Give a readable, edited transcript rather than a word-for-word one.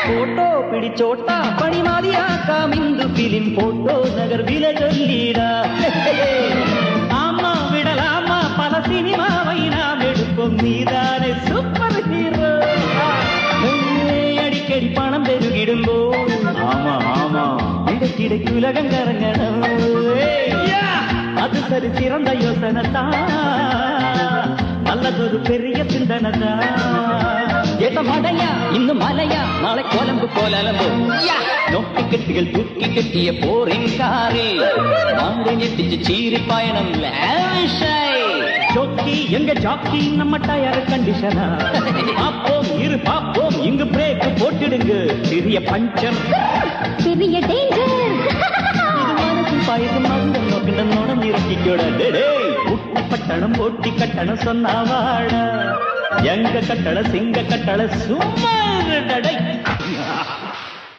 photo பிடிச்சோட்டா பணி மாதிரியாக்கா மிந்து film photo நகர் வில சொல்லிடா ஆமா விடலாமா பல சினிமாவை நாம் எடுப்போம் நீதானே சூப்பர் ஹீரோ அடிக்கடி பணம் பெருகிடும்போ ஆமா ஆமா கிடைக்கு உலகம் கரங்கணும் அது சரி சிறந்த யோசனைதான் நல்லதொரு பெரிய சிந்தனைதா ஏட்ட மடையா இன்னும் மலையா நாளை கோலம்பு கோலம்பு நோக்கி கட்டிகள் தூக்கி கட்டிய போரின் காரே நாடு நெட்டிச்சு சீரி பயணம் ஜோக்கி எங்க ஜாக்கி நம்ம டயர் கண்டிஷனா பாப்போம் இரு பாப்போம் இங்கு பிரேக் போட்டுடுங்க சிறிய பஞ்சர் பெரிய டேஞ்சர் பாயசம் மருந்தம் நோக்கினோட நிறுத்திக்கூட பட்டணம் போட்டி கட்டணம் சொன்னாவாட எங்க கட்டள சிங்க கட்டள சும்மா